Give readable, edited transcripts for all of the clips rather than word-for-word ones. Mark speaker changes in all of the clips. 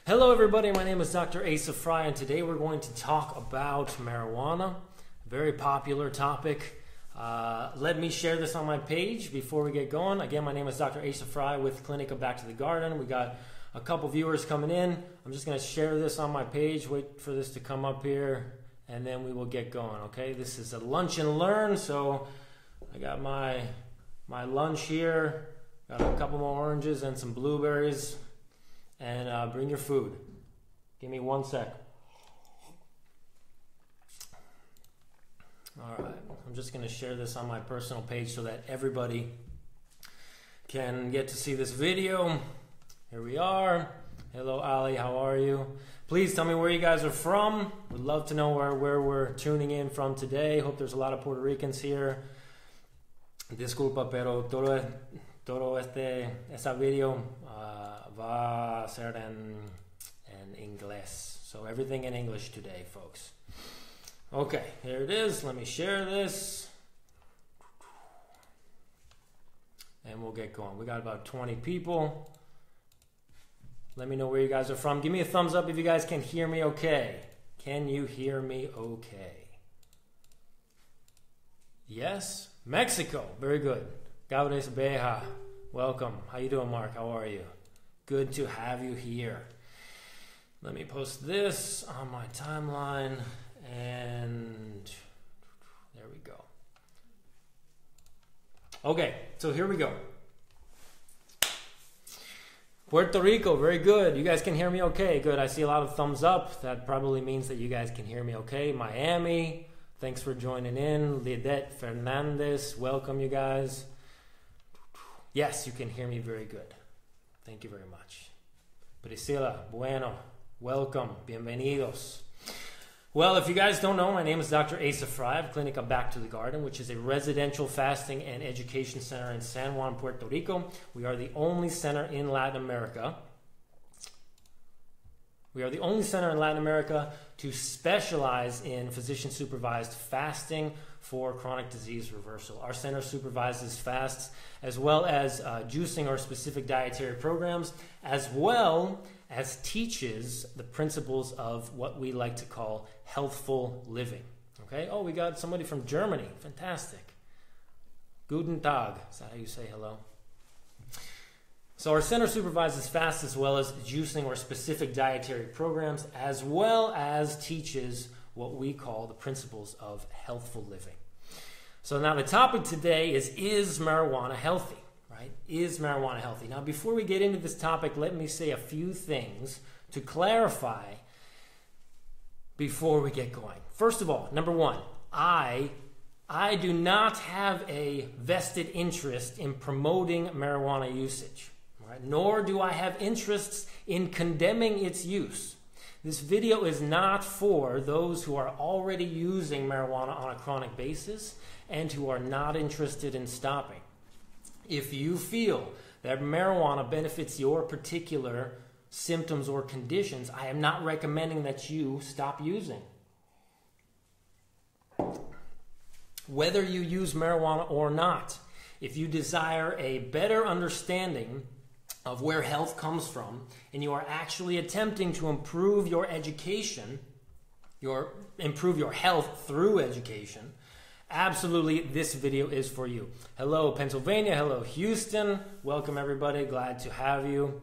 Speaker 1: Hello everybody, my name is Dr. Asa Frey, and today we're going to talk about marijuana, a very popular topic. Let me share this on my page before we get going. Again, my name is Dr. Asa Frey with Clinica Back to the Garden. We got a couple viewers coming in. I'm just going to share this on my page, wait for this to come up here, and then we will get going, okay? This is a lunch and learn, so I got my lunch here, got a couple more oranges and some blueberries. And bring your food. Give me 1 sec. All right, I'm just going to share this on my personal page so that everybody can get to see this video. Here we are. Hello, Ali. How are you? Please tell me where you guys are from. Would love to know where we're tuning in from today. Hope there's a lot of Puerto Ricans here. Disculpa, pero todo esa video va a ser en inglés. So everything in English today, folks. Okay, here it is. Let me share this. And we'll get going. We got about 20 people. Let me know where you guys are from. Give me a thumbs up if you guys can hear me okay. Can you hear me okay? Yes? Mexico. Very good. Gaudes Beja. Welcome. How you doing, Mark? How are you? Good to have you here. Let me post this on my timeline, and there we go. Okay, so here we go. Puerto Rico, very good. You guys can hear me okay. Good, I see a lot of thumbs up. That probably means that you guys can hear me okay. Miami, thanks for joining in. Lidet Fernandez, welcome you guys. Yes, you can hear me very good. Thank you very much. Priscilla, bueno, welcome, bienvenidos. Well, if you guys don't know, my name is Dr. Asa Frey of Clinica Back to the Garden, which is a residential fasting and education center in San Juan, Puerto Rico. We are the only center in Latin America. We are the only center in Latin America to specialize in physician-supervised fasting for chronic disease reversal. Our center supervises fasts as well as juicing or specific dietary programs, as well as teaches the principles of what we like to call healthful living. Okay? Oh, we got somebody from Germany. Fantastic. Guten Tag. Is that how you say hello? So our center supervises fasts as well as juicing or specific dietary programs, as well as teaches what we call the principles of healthful living. So now the topic today is marijuana healthy, right? Is marijuana healthy? Now before we get into this topic, let me say a few things to clarify before we get going. First of all, number one, I do not have a vested interest in promoting marijuana usage. Right? Nor do I have interests in condemning its use. This video is not for those who are already using marijuana on a chronic basis and who are not interested in stopping. If you feel that marijuana benefits your particular symptoms or conditions, I am not recommending that you stop using. Whether you use marijuana or not, if you desire a better understanding of where health comes from, and you are actually attempting to improve your education, improve your health through education, absolutely this video is for you. Hello Pennsylvania, hello Houston, welcome everybody, glad to have you.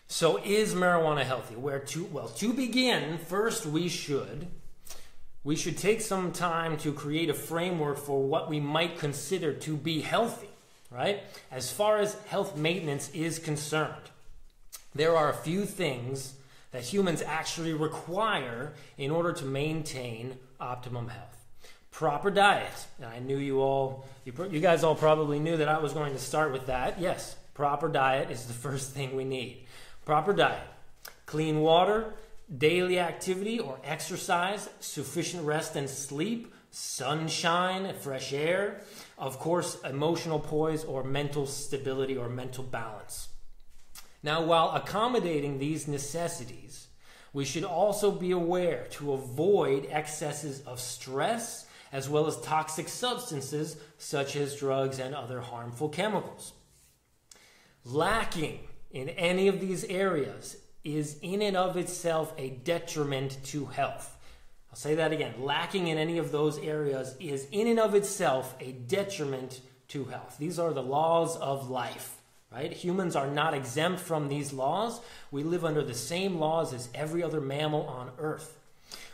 Speaker 1: So is marijuana healthy? Well, to begin, first we should take some time to create a framework for what we might consider to be healthy. Right? As far as health maintenance is concerned, there are a few things that humans actually require in order to maintain optimum health. Proper diet. And I knew you guys all probably knew that I was going to start with that. Yes, proper diet is the first thing we need. Proper diet. Clean water, daily activity or exercise, sufficient rest and sleep, sunshine, fresh air, of course, emotional poise or mental stability or mental balance. Now, while accommodating these necessities, we should also be aware to avoid excesses of stress as well as toxic substances such as drugs and other harmful chemicals. Lacking in any of these areas is in and of itself a detriment to health. I'll say that again. Lacking in any of those areas is in and of itself a detriment to health. These are the laws of life, right? Humans are not exempt from these laws. We live under the same laws as every other mammal on Earth.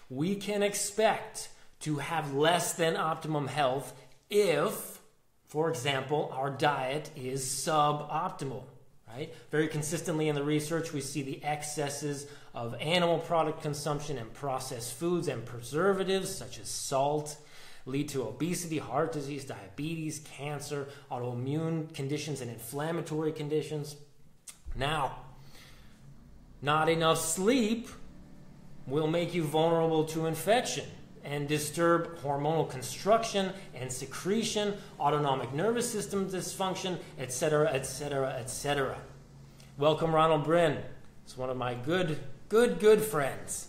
Speaker 1: We can expect to have less than optimum health if, for example, our diet is suboptimal. Right? Very consistently in the research, we see the excesses of animal product consumption and processed foods and preservatives, such as salt, lead to obesity, heart disease, diabetes, cancer, autoimmune conditions, and inflammatory conditions. Now, not enough sleep will make you vulnerable to infection and disturb hormonal construction and secretion, autonomic nervous system dysfunction, etc., etc., etc. Welcome, Ronald Bryn. It's one of my good friends.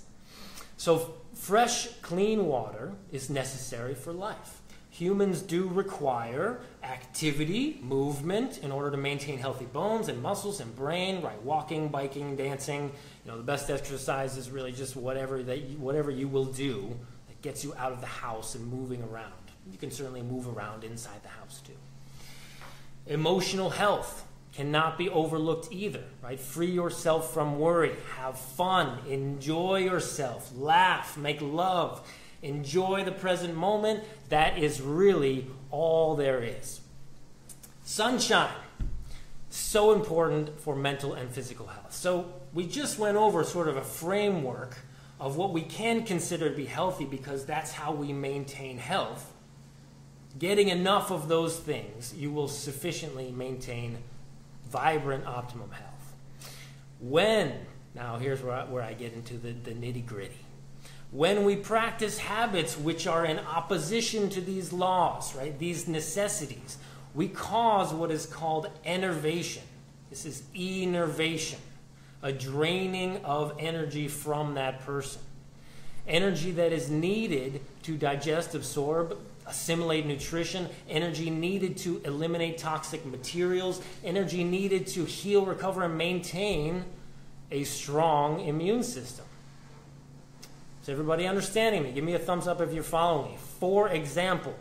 Speaker 1: So fresh, clean water is necessary for life. Humans do require activity, movement, in order to maintain healthy bones and muscles and brain, right? Walking, biking, dancing. You know, the best exercise is really just whatever you will do that gets you out of the house and moving around. You can certainly move around inside the house too. Emotional health cannot be overlooked either, right? Free yourself from worry, have fun, enjoy yourself, laugh, make love, enjoy the present moment. That is really all there is. Sunshine, so important for mental and physical health. So we just went over sort of a framework of what we can consider to be healthy because that's how we maintain health. Getting enough of those things, you will sufficiently maintain vibrant, optimum health. Now here's where I get into the nitty-gritty. When we practice habits which are in opposition to these laws, right, these necessities, we cause what is called enervation. This is enervation, a draining of energy from that person. Energy that is needed to digest, absorb, assimilate nutrition, energy needed to eliminate toxic materials, energy needed to heal, recover, and maintain a strong immune system. Is everybody understanding me? Give me a thumbs up if you're following me. For example,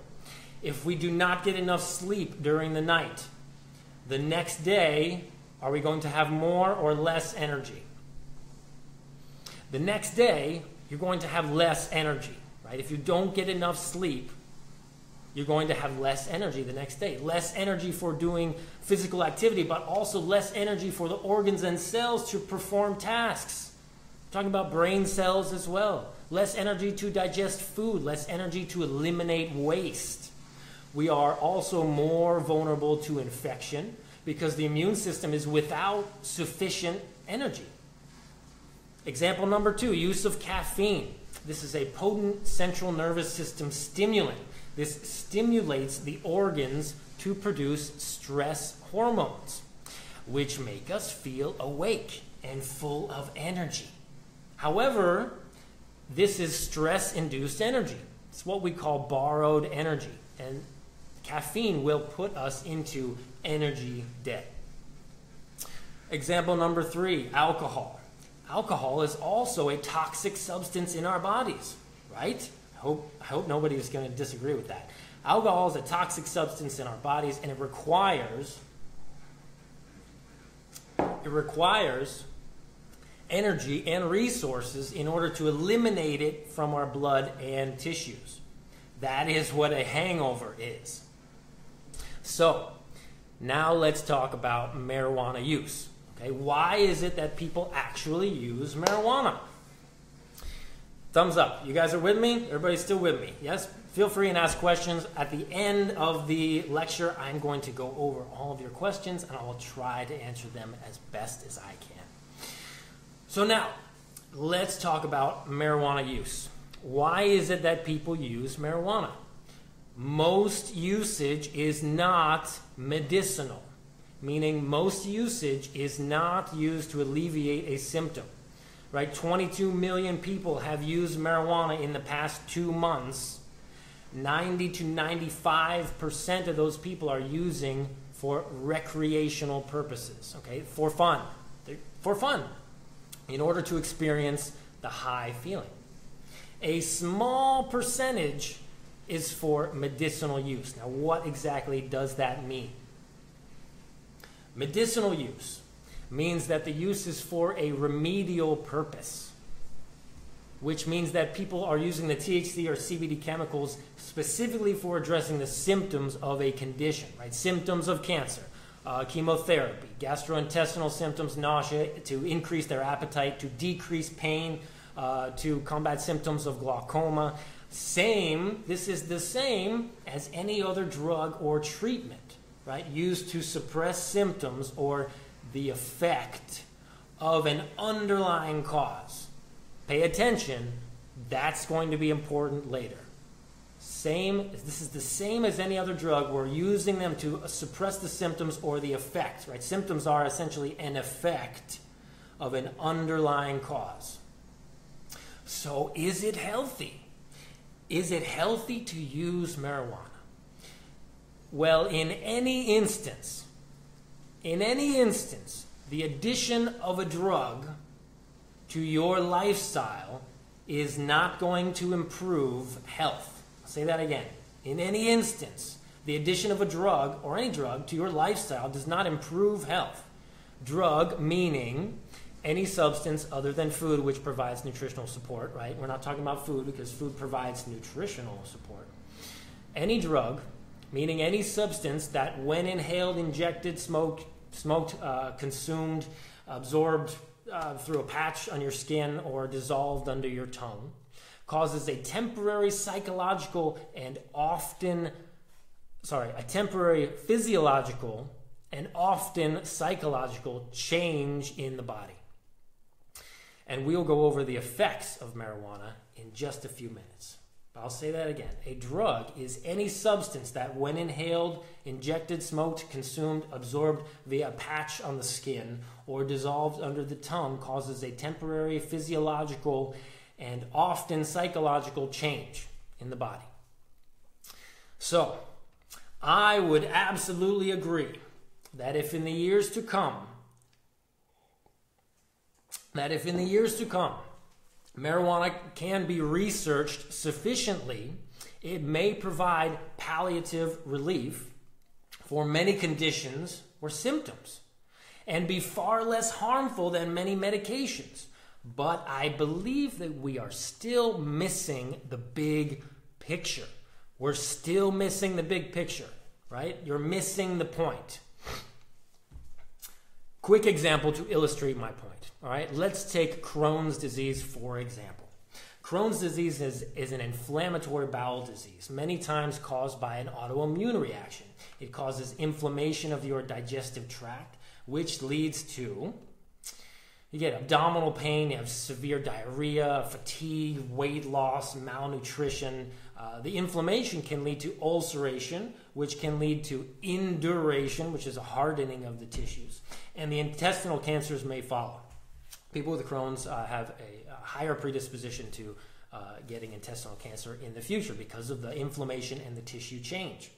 Speaker 1: if we do not get enough sleep during the night, the next day, are we going to have more or less energy? The next day, you're going to have less energy, right? If you don't get enough sleep, you're going to have less energy the next day. Less energy for doing physical activity, but also less energy for the organs and cells to perform tasks. I'm talking about brain cells as well. Less energy to digest food, less energy to eliminate waste. We are also more vulnerable to infection because the immune system is without sufficient energy. Example number 2, use of caffeine. This is a potent central nervous system stimulant. This stimulates the organs to produce stress hormones, which make us feel awake and full of energy. However, this is stress-induced energy. It's what we call borrowed energy, and caffeine will put us into energy debt. Example number 3, alcohol. Alcohol is also a toxic substance in our bodies, right? I hope nobody is going to disagree with that. Alcohol is a toxic substance in our bodies, and it requires energy and resources in order to eliminate it from our blood and tissues. That is what a hangover is. So, now let's talk about marijuana use. Okay, why is it that people actually use marijuana? Thumbs up. You guys are with me? Everybody's still with me? Yes? Feel free and ask questions. At the end of the lecture, I'm going to go over all of your questions, and I will try to answer them as best as I can. So now, let's talk about marijuana use. Why is it that people use marijuana? Most usage is not medicinal, meaning most usage is not used to alleviate a symptom. Right, 22 million people have used marijuana in the past 2 months. 90 to 95% of those people are using for recreational purposes, okay, for fun. For fun. in order to experience the high feeling. A small percentage is for medicinal use. Now, what exactly does that mean? Medicinal use means that the use is for a remedial purpose, which means that people are using the THC or CBD chemicals specifically for addressing the symptoms of a condition, right? Symptoms of cancer, chemotherapy, gastrointestinal symptoms, nausea, to increase their appetite, to decrease pain, to combat symptoms of glaucoma. This is the same as any other drug or treatment, right? Used to suppress symptoms or the effect of an underlying cause. Pay attention, that's going to be important later. This is the same as any other drug. We're using them to suppress the symptoms or the effect, right? Symptoms are essentially an effect of an underlying cause. So is it healthy? Is it healthy to use marijuana? Well, in any instance, the addition of a drug to your lifestyle is not going to improve health. I'll say that again. In any instance, the addition of a drug or any drug to your lifestyle does not improve health. Drug meaning any substance other than food which provides nutritional support, right? We're not talking about food because food provides nutritional support. Any drug, meaning any substance that when inhaled, injected, smoked, consumed, absorbed through a patch on your skin or dissolved under your tongue, causes a temporary physiological and often psychological change in the body. And we'll go over the effects of marijuana in just a few minutes. But I'll say that again. A drug is any substance that when inhaled, injected, smoked, consumed, absorbed via a patch on the skin, or dissolved under the tongue causes a temporary physiological and often psychological change in the body. So, I would absolutely agree that if in the years to come, marijuana can be researched sufficiently, it may provide palliative relief for many conditions or symptoms and be far less harmful than many medications. But I believe that we are still missing the big picture. We're still missing the big picture, right? You're missing the point. Quick example to illustrate my point. All right, let's take Crohn's disease, for example. Crohn's disease is an inflammatory bowel disease, many times caused by an autoimmune reaction. It causes inflammation of your digestive tract, which leads to, you get abdominal pain, you have severe diarrhea, fatigue, weight loss, malnutrition. The inflammation can lead to ulceration, which can lead to induration, which is a hardening of the tissues. And the intestinal cancers may follow. People with Crohn's have a higher predisposition to getting intestinal cancer in the future because of the inflammation and the tissue change.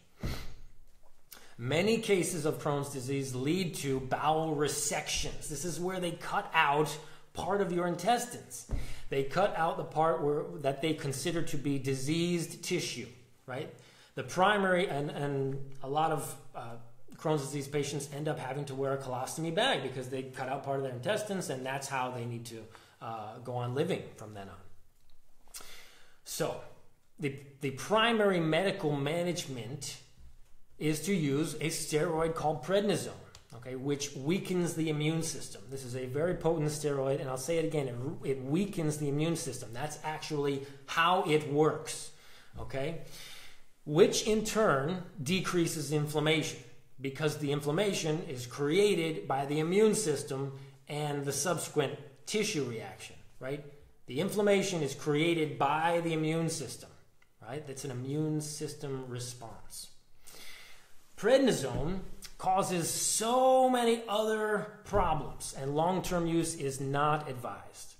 Speaker 1: Many cases of Crohn's disease lead to bowel resections. This is where they cut out part of your intestines. They cut out the part that they consider to be diseased tissue, right? The primary, and a lot of Crohn's disease patients end up having to wear a colostomy bag because they cut out part of their intestines, and that's how they need to go on living from then on. So the primary medical management is to use a steroid called prednisone, okay, which weakens the immune system. This is a very potent steroid, and I'll say it again, it weakens the immune system. That's actually how it works, okay, which in turn decreases inflammation because the inflammation is created by the immune system and the subsequent tissue reaction, right? The inflammation is created by the immune system, right? That's an immune system response. Prednisone causes so many other problems, and long-term use is not advised.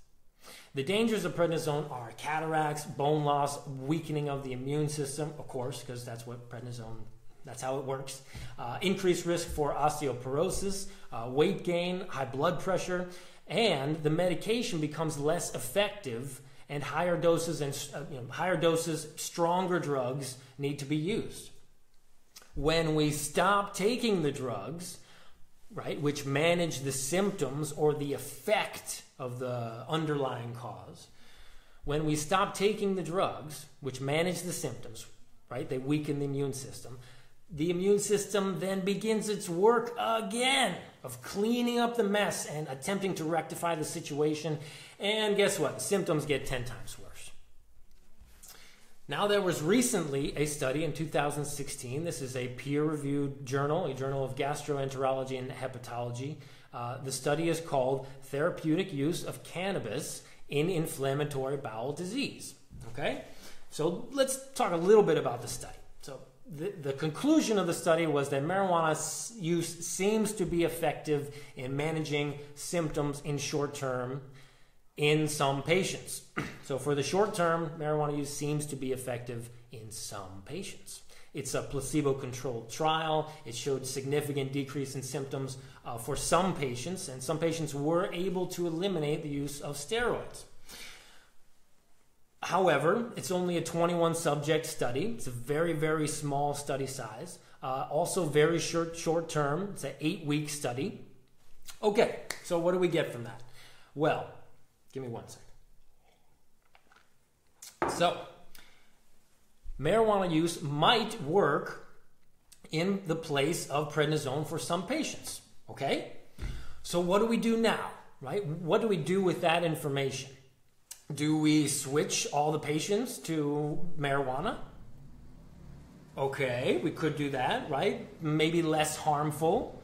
Speaker 1: The dangers of prednisone are cataracts, bone loss, weakening of the immune system, of course, because that's what prednisone, that's how it works. Increased risk for osteoporosis, weight gain, high blood pressure, and the medication becomes less effective, and higher doses stronger drugs need to be used. When we stop taking the drugs, right, which manage the symptoms or the effect of the underlying cause, when we stop taking the drugs, which manage the symptoms, right, they weaken the immune system then begins its work again of cleaning up the mess and attempting to rectify the situation. And guess what? The symptoms get 10 times worse. Now, there was recently a study in 2016. This is a peer-reviewed journal, a journal of gastroenterology and hepatology. The study is called Therapeutic Use of Cannabis in Inflammatory Bowel Disease. Okay? So let's talk a little bit about the study. So the conclusion of the study was that marijuana use seems to be effective in managing symptoms in short term in some patients. So for the short term, marijuana use seems to be effective in some patients. It's a placebo-controlled trial. It showed significant decrease in symptoms for some patients, and some patients were able to eliminate the use of steroids. However, it's only a 21-subject study. It's a very, very small study size. Also very short term. It's an 8-week study. Okay, so what do we get from that? Well, give me one second. So, marijuana use might work in the place of prednisone for some patients. Okay? So what do we do now, right? What do we do with that information? Do we switch all the patients to marijuana? Okay, we could do that, right? Maybe less harmful.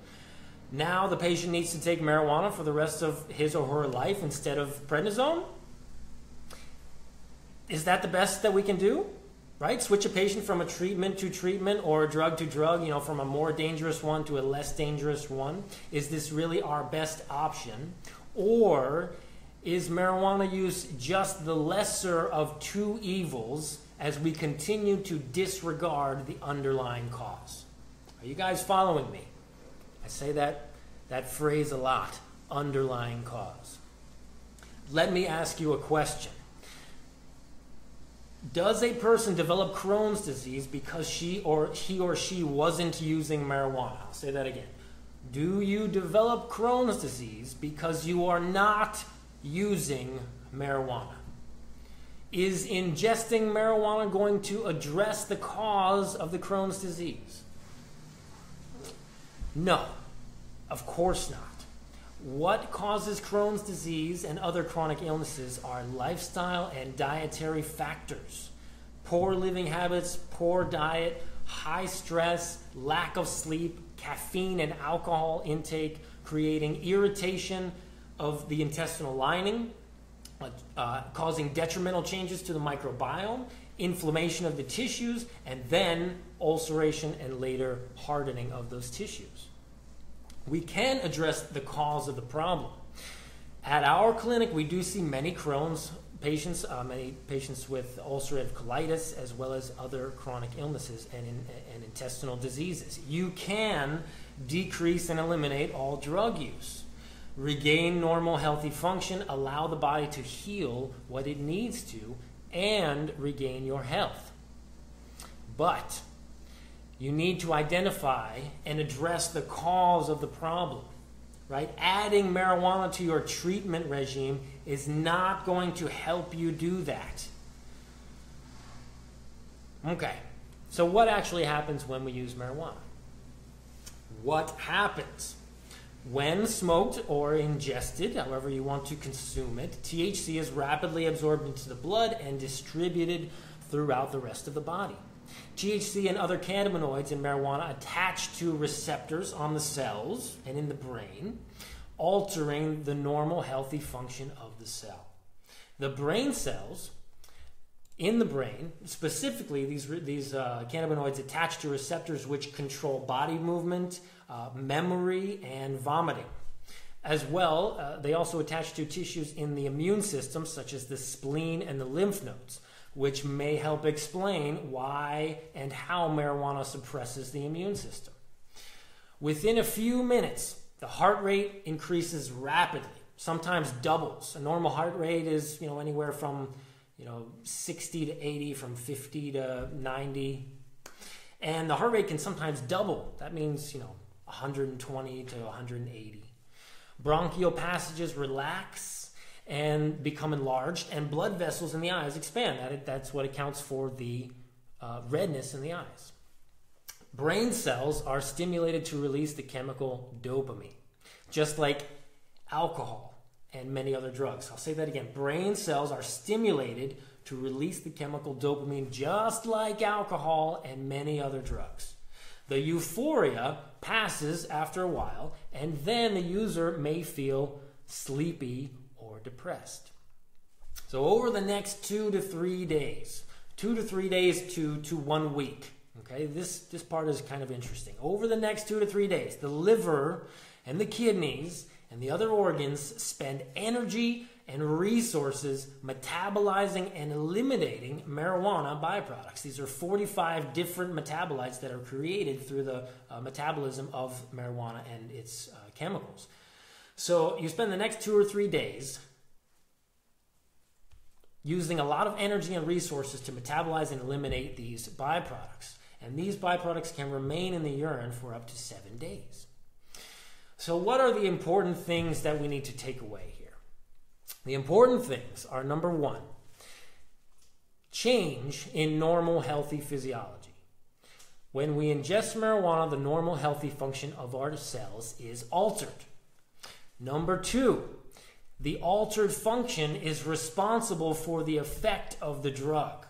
Speaker 1: Now the patient needs to take marijuana for the rest of his or her life instead of prednisone? Is that the best that we can do? Right? Switch a patient from a treatment to treatment or a drug to drug, from a more dangerous one to a less dangerous one. Is this really our best option? Or is marijuana use just the lesser of two evils as we continue to disregard the underlying cause? Are you guys following me? I say that phrase a lot, underlying cause. Let me ask you a question. Does a person develop Crohn's disease because he or she wasn't using marijuana? I'll say that again. Do you develop Crohn's disease because you are not using marijuana? Is ingesting marijuana going to address the cause of the Crohn's disease? No, of course not. What causes Crohn's disease and other chronic illnesses are lifestyle and dietary factors. Poor living habits, poor diet, high stress, lack of sleep, caffeine and alcohol intake, creating irritation of the intestinal lining, causing detrimental changes to the microbiome, inflammation of the tissues, and then ulceration and later hardening of those tissues. We can address the cause of the problem. At our clinic, we do see many Crohn's patients, many patients with ulcerative colitis, as well as other chronic illnesses and intestinal diseases. You can decrease and eliminate all drug use, regain normal healthy function, allow the body to heal what it needs to, and regain your health. But you need to identify and address the cause of the problem, right? Adding marijuana to your treatment regime is not going to help you do that. Okay, so what actually happens when we use marijuana? What happens? When smoked or ingested, however you want to consume it, THC is rapidly absorbed into the blood and distributed throughout the rest of the body. THC and other cannabinoids in marijuana attach to receptors on the cells and in the brain, altering the normal healthy function of the cell. The brain cells in the brain, specifically these cannabinoids attach to receptors which control body movement, memory, and vomiting. As well, they also attach to tissues in the immune system, such as the spleen and the lymph nodes, which may help explain why and how marijuana suppresses the immune system. Within a few minutes, the heart rate increases rapidly, sometimes doubles. A normal heart rate is, anywhere from, 60 to 80, from 50 to 90. And the heart rate can sometimes double. That means, 120 to 180. Bronchial passages relax and become enlarged, and blood vessels in the eyes expand. That's what accounts for the redness in the eyes. Brain cells are stimulated to release the chemical dopamine, just like alcohol and many other drugs. I'll say that again. Brain cells are stimulated to release the chemical dopamine, just like alcohol and many other drugs. The euphoria passes after a while, and then the user may feel sleepy or depressed. So over the next 2 to 3 days, 2 to 3 days to 1 week, okay, this part is kind of interesting. Over the next 2 to 3 days, the liver and the kidneys and the other organs spend energy and resources metabolizing and eliminating marijuana byproducts. These are 45 different metabolites that are created through the metabolism of marijuana and its chemicals. So you spend the next 2 or 3 days using a lot of energy and resources to metabolize and eliminate these byproducts. And these byproducts can remain in the urine for up to 7 days. So what are the important things that we need to take away here? The important things are, number 1, change in normal healthy physiology. When we ingest marijuana, the normal healthy function of our cells is altered. Number 2, the altered function is responsible for the effect of the drug.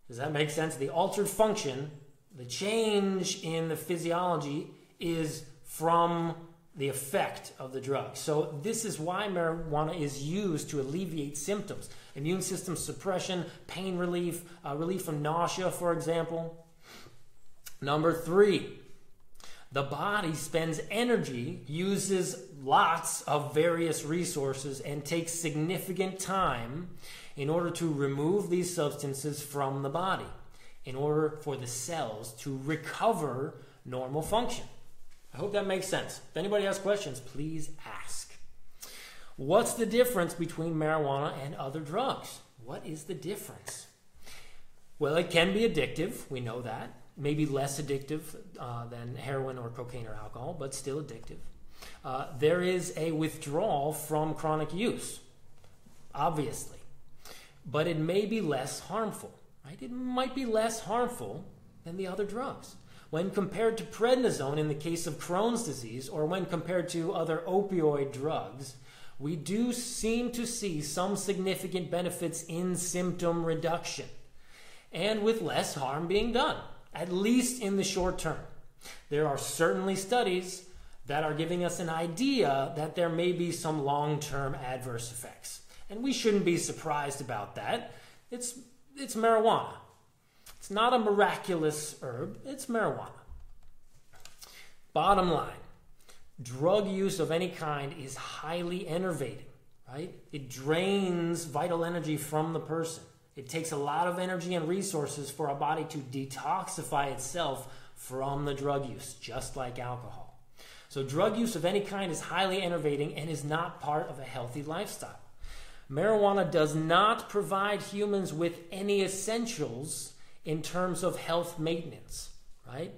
Speaker 1: Does that make sense? The altered function, the change in the physiology, is from the effect of the drug. So this is why marijuana is used to alleviate symptoms. Immune system suppression, pain relief, relief from nausea, for example. Number 3, the body spends energy, uses lots of various resources, and takes significant time in order to remove these substances from the body, in order for the cells to recover normal function. I hope that makes sense. If anybody has questions, please ask. What's the difference between marijuana and other drugs? What is the difference? Well, it can be addictive. We know that. Maybe less addictive than heroin or cocaine or alcohol, but still addictive. There is a withdrawal from chronic use, obviously. But it may be less harmful, right? It might be less harmful than the other drugs. When compared to prednisone in the case of Crohn's disease, or when compared to other opioid drugs, we do seem to see some significant benefits in symptom reduction, and with less harm being done, at least in the short term. There are certainly studies that are giving us an idea that there may be some long-term adverse effects. And we shouldn't be surprised about that. It's marijuana. It's not a miraculous herb, it's marijuana. Bottom line, drug use of any kind is highly enervating, right? It drains vital energy from the person. It takes a lot of energy and resources for a body to detoxify itself from the drug use, just like alcohol. So drug use of any kind is highly enervating and is not part of a healthy lifestyle. Marijuana does not provide humans with any essentials in terms of health maintenance, right?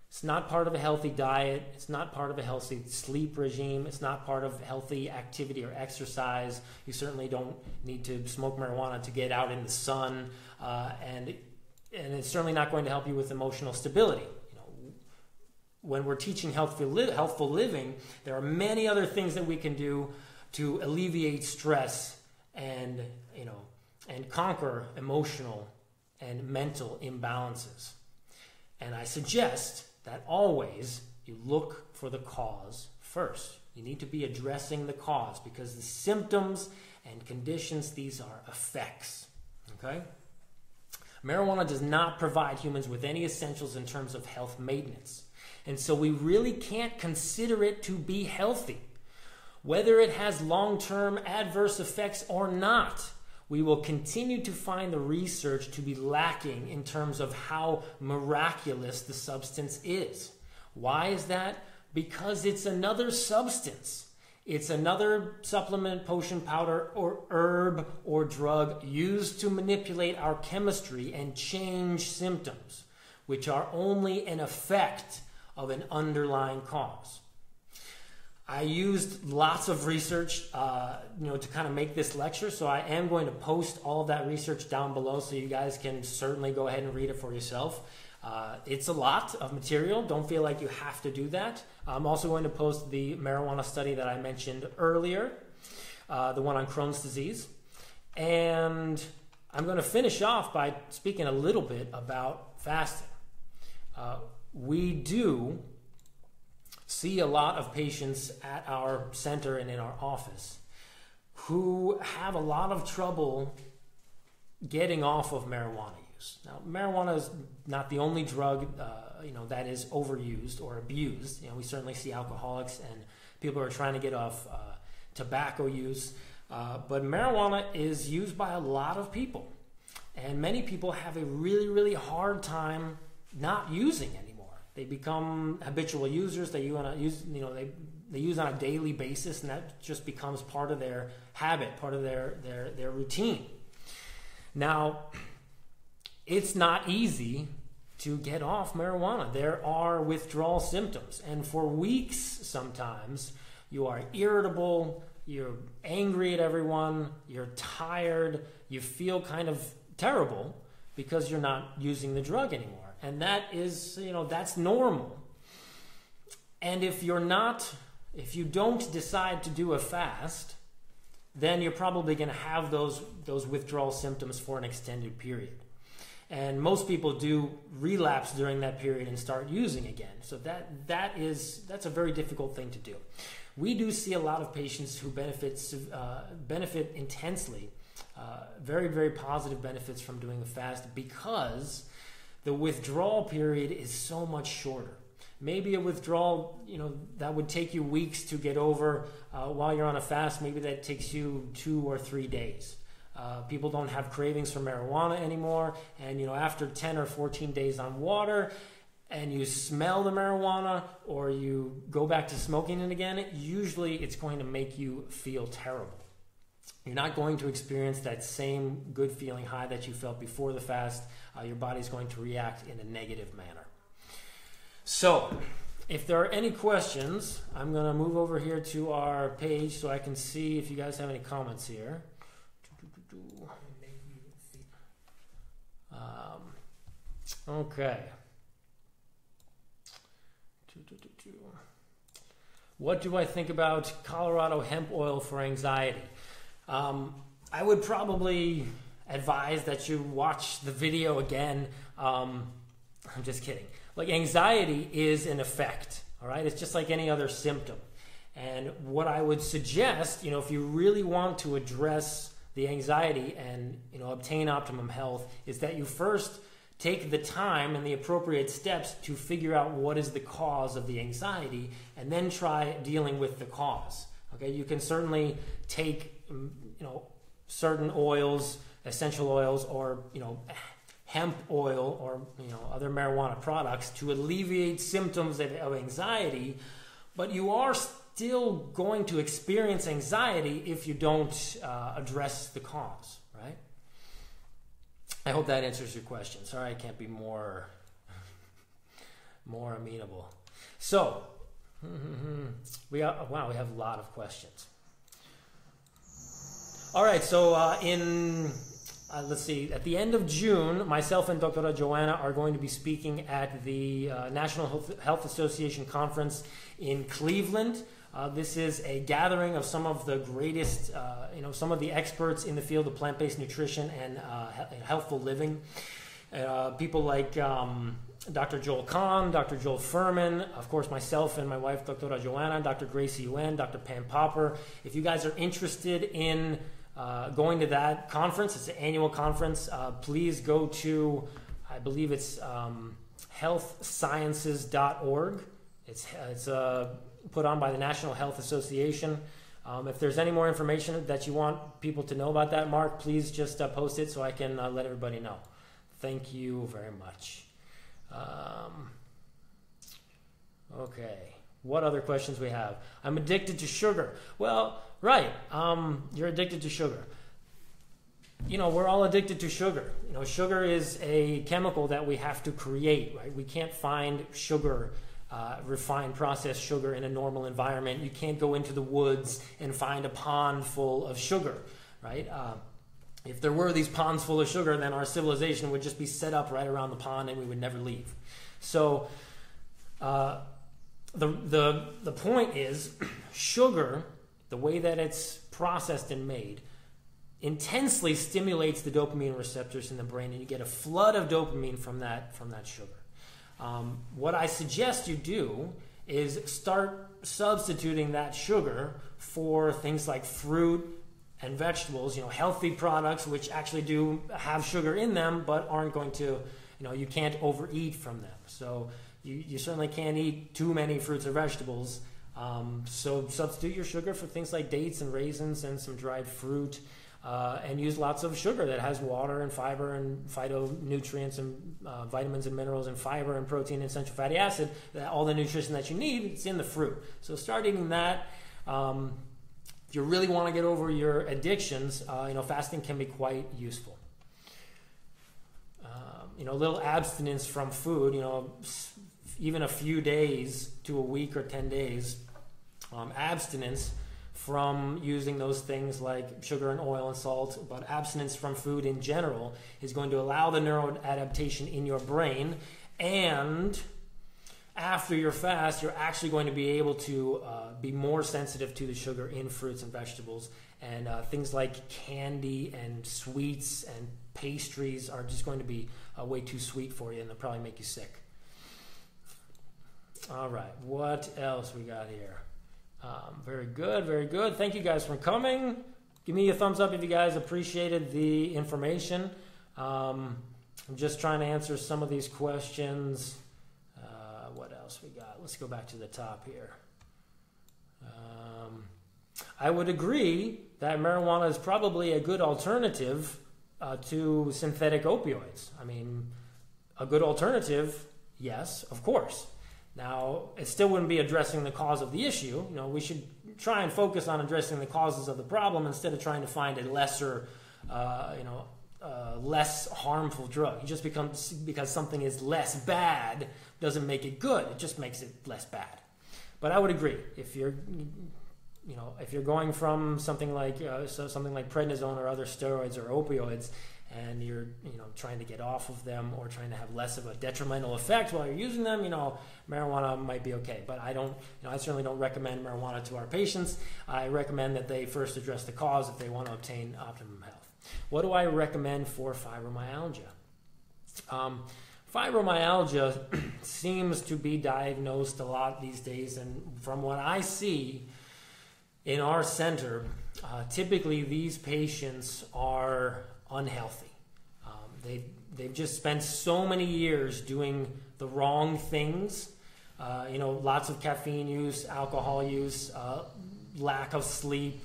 Speaker 1: It's not part of a healthy diet. It's not part of a healthy sleep regime. It's not part of healthy activity or exercise. You certainly don't need to smoke marijuana to get out in the sun, and it's certainly not going to help you with emotional stability. When we're teaching healthful living, there are many other things that we can do to alleviate stress and conquer emotional and mental imbalances. And I suggest that always you look for the cause first. You need to be addressing the cause, because the symptoms and conditions, these are effects. Okay? Marijuana does not provide humans with any essentials in terms of health maintenance. And so we really can't consider it to be healthy. Whether it has long-term adverse effects or not, we will continue to find the research to be lacking in terms of how miraculous the substance is. Why is that? Because it's another substance. It's another supplement, potion, powder, or herb or drug used to manipulate our chemistry and change symptoms, which are only an effect of an underlying cause. I used lots of research, to kind of make this lecture, so I am going to post all of that research down below so you guys can certainly go ahead and read it for yourself. It's a lot of material. Don't feel like you have to do that. I'm also going to post the marijuana study that I mentioned earlier, the one on Crohn's disease. And I'm going to finish off by speaking a little bit about fasting. We do see a lot of patients at our center and in our office who have a lot of trouble getting off of marijuana use. Now, marijuana is not the only drug, that is overused or abused. We certainly see alcoholics and people who are trying to get off tobacco use. But marijuana is used by a lot of people. And many people have a really, really hard time not using anymore. They become habitual users. They use on a daily basis, and that just becomes part of their habit, part of their routine. Now, it's not easy to get off marijuana. There are withdrawal symptoms, and for weeks sometimes you are irritable, you're angry at everyone, you're tired, you feel kind of terrible because you're not using the drug anymore. And that is, that's normal. And if you don't decide to do a fast, then you're probably going to have those withdrawal symptoms for an extended period. And most people do relapse during that period and start using again. So that's a very difficult thing to do. We do see a lot of patients who benefit intensely, very, very positive benefits from doing the fast because the withdrawal period is so much shorter. Maybe a withdrawal, that would take you weeks to get over while you're on a fast. Maybe that takes you 2 or 3 days. People don't have cravings for marijuana anymore. And, after 10 or 14 days on water and you smell the marijuana or you go back to smoking it again, usually it's going to make you feel terrible. You're not going to experience that same good feeling high that you felt before the fast. Your body's going to react in a negative manner. So, if there are any questions, I'm going to move over here to our page so I can see if you guys have any comments here. Okay. What do I think about Colorado hemp oil for anxiety? I would probably advise that you watch the video again. I'm just kidding. Like, anxiety is an effect, all right? It's just like any other symptom. And what I would suggest, if you really want to address the anxiety and, obtain optimum health, is that you first take the time and the appropriate steps to figure out what is the cause of the anxiety and then try dealing with the cause. Okay, you can certainly take, certain oils, essential oils, or, hemp oil or, other marijuana products to alleviate symptoms of anxiety, but you are still going to experience anxiety if you don't address the cause, right? I hope that answers your question. Sorry I can't be more amenable. So, we have a lot of questions. All right, so let's see, at the end of June, myself and Dr. Joanna are going to be speaking at the National Health Association Conference in Cleveland. This is a gathering of some of the greatest, some of the experts in the field of plant-based nutrition and healthful living. People like Dr. Joel Kahn, Dr. Joel Furman, of course myself and my wife, Dr. Joanna, Dr. Gracie Yuen, Dr. Pam Popper. If you guys are interested in going to that conference, it's an annual conference, please go to, I believe it's healthsciences.org. It's put on by the National Health Association. If there's any more information that you want people to know about that, Mark, please just post it so I can let everybody know. Thank you very much. Okay. What other questions we have? I'm addicted to sugar. Well, right. You're addicted to sugar. You know, we're all addicted to sugar. You know, sugar is a chemical that we have to create, right? We can't find sugar, refined processed sugar in a normal environment. You can't go into the woods and find a pond full of sugar, right? If there were these ponds full of sugar, then our civilization would just be set up right around the pond and we would never leave. So the point is, sugar, the way that it's processed and made, intensely stimulates the dopamine receptors in the brain, and you get a flood of dopamine from that sugar. What I suggest you do is start substituting that sugar for things like fruit and vegetables, you know, healthy products which actually do have sugar in them but aren't going to, you know, you can't overeat from them. So you certainly can't eat too many fruits or vegetables. So substitute your sugar for things like dates and raisins and some dried fruit, and use lots of sugar that has water and fiber and phytonutrients and vitamins and minerals and fiber and protein and essential fatty acid. All the nutrition that you need, it's in the fruit. So start eating that. If you really want to get over your addictions, you know, fasting can be quite useful. You know, a little abstinence from food, you know, even a few days to a week or 10 days, abstinence from using those things like sugar and oil and salt, but abstinence from food in general is going to allow the neuroadaptation in your brain, and after your fast, you're actually going to be able to be more sensitive to the sugar in fruits and vegetables, and things like candy and sweets and pastries are just going to be way too sweet for you, and they'll probably make you sick. All right, what else we got here? Very good, very good. Thank you guys for coming. Give me a thumbs up if you guys appreciated the information. I'm just trying to answer some of these questions. What else we got? Let's go back to the top here. I would agree that marijuana is probably a good alternative to synthetic opioids. I mean, a good alternative, yes, of course. Now, it still wouldn't be addressing the cause of the issue. You know, we should try and focus on addressing the causes of the problem instead of trying to find a lesser, less harmful drug. Just because something is less bad doesn't make it good. It just makes it less bad. But I would agree, if you're going from something like prednisone or other steroids or opioids, and you're trying to get off of them or trying to have less of a detrimental effect while you're using them, marijuana might be okay. But I certainly don't recommend marijuana to our patients. I recommend that they first address the cause if they want to obtain optimum health. What do I recommend for fibromyalgia? Fibromyalgia seems to be diagnosed a lot these days, and from what I see in our center, typically these patients are unhealthy. They've just spent so many years doing the wrong things. Lots of caffeine use, alcohol use, lack of sleep,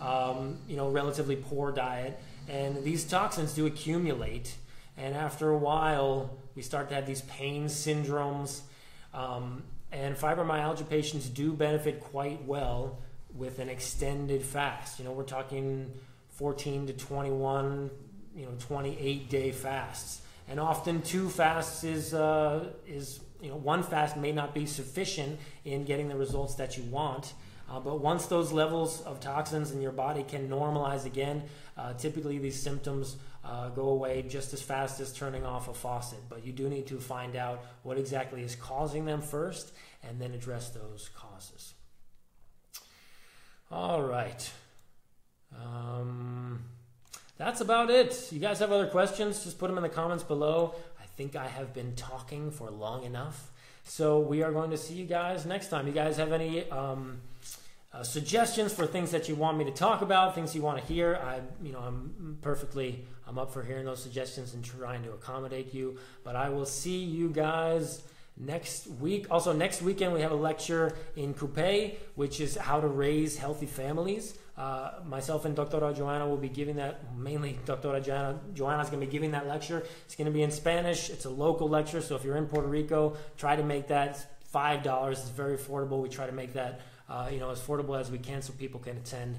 Speaker 1: relatively poor diet, and these toxins do accumulate. And after a while, we start to have these pain syndromes, and fibromyalgia patients do benefit quite well with an extended fast. We're talking 14 to 21, 28-day fasts, and often two fasts is one fast may not be sufficient in getting the results that you want. But once those levels of toxins in your body can normalize again, typically these symptoms go away just as fast as turning off a faucet. But you do need to find out what exactly is causing them first, and then address those causes. All right. That's about it. You guys have other questions? Just put them in the comments below. I think I have been talking for long enough. So we are going to see you guys next time. You guys have any suggestions for things that you want me to talk about, things you want to hear? I'm up for hearing those suggestions and trying to accommodate you. But I will see you guys next week. Also, next weekend we have a lecture in Coupe, which is how to raise healthy families. Myself and Dr. Joanna will be giving that, mainly Dr. Joanna's going to be giving that lecture. It's going to be in Spanish. It's a local lecture, so if you're in Puerto Rico, try to make that $5. It's very affordable. We try to make that as affordable as we can so people can attend.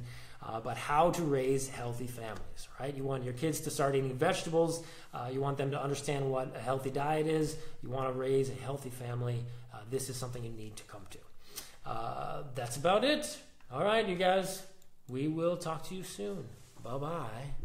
Speaker 1: But how to raise healthy families, right? You want your kids to start eating vegetables. You want them to understand what a healthy diet is. You want to raise a healthy family. This is something you need to come to. That's about it. All right, you guys. We will talk to you soon. Bye-bye.